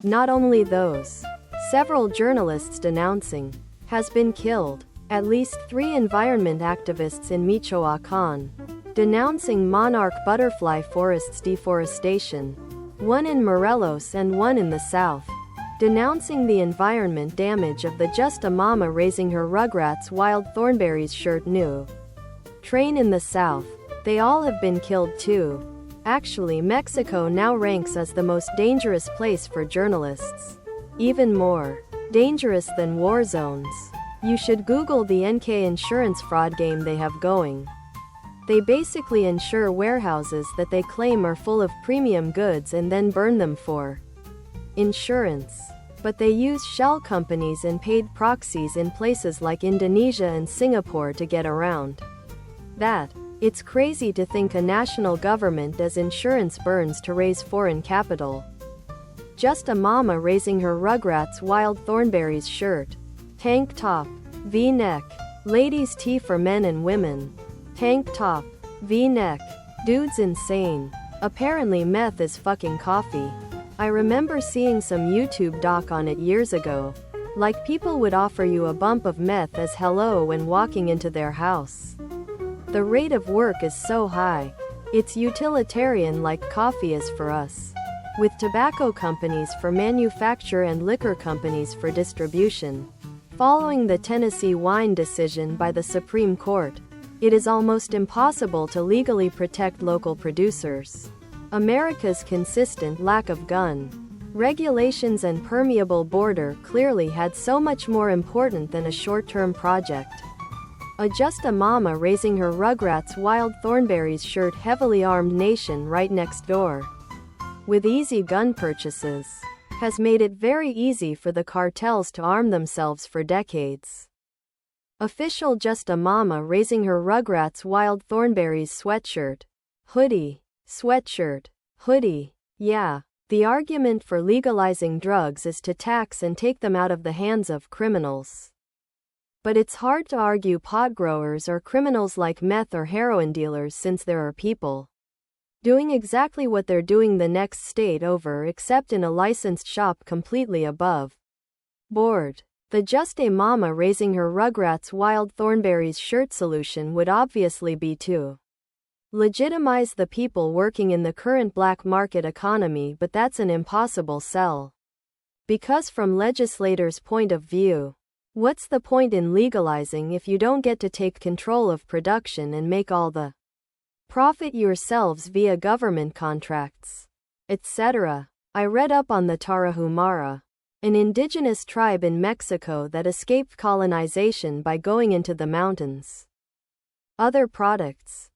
Not only those, several journalists denouncing has been killed. At least 3 environment activists in Michoacán denouncing monarch butterfly forests deforestation, 1 in Morelos and 1 in the south, denouncing the environment damage of the Just a Mama Raising Her Rugrats Wild Thornberrys shirt new train in the south. They all have been killed too. Actually, Mexico now ranks as the most dangerous place for journalists. Even more dangerous than war zones. You should Google the NK insurance fraud game they have going. They basically insure warehouses that they claim are full of premium goods and then burn them for insurance. But they use shell companies and paid proxies in places like Indonesia and Singapore to get around that. It's crazy to think a national government does insurance burns to raise foreign capital. Just a Mama Raising Her Rugrats Wild Thornberrys shirt. Tank top, V-neck. Ladies' tee for men and women. Tank top, V-neck. Dude's insane. Apparently meth is fucking coffee. I remember seeing some YouTube doc on it years ago. Like people would offer you a bump of meth as hello when walking into their house. The rate of work is so high. It's utilitarian like coffee is for us. With tobacco companies for manufacture and liquor companies for distribution. Following the Tennessee wine decision by the Supreme Court, it is almost impossible to legally protect local producers. America's consistent lack of gun regulations and permeable border clearly had so much more important than a short-term project. A Just a Mama Raising Her Rugrats Wild Thornberrys shirt heavily armed nation right next door, with easy gun purchases, has made it very easy for the cartels to arm themselves for decades. Official Just a Mama Raising Her Rugrats Wild Thornberrys sweatshirt, hoodie, sweatshirt, hoodie. Yeah, the argument for legalizing drugs is to tax and take them out of the hands of criminals. But it's hard to argue pot growers are criminals like meth or heroin dealers, since there are people doing exactly what they're doing the next state over, except in a licensed shop completely above board. The Just a Mama Raising Her Rugrats Wild Thornberrys shirt solution would obviously be to legitimize the people working in the current black market economy, but that's an impossible sell. Because from legislators' point of view, what's the point in legalizing if you don't get to take control of production and make all the profit yourselves via government contracts, etc.? I read up on the Tarahumara, an indigenous tribe in Mexico that escaped colonization by going into the mountains. Other products.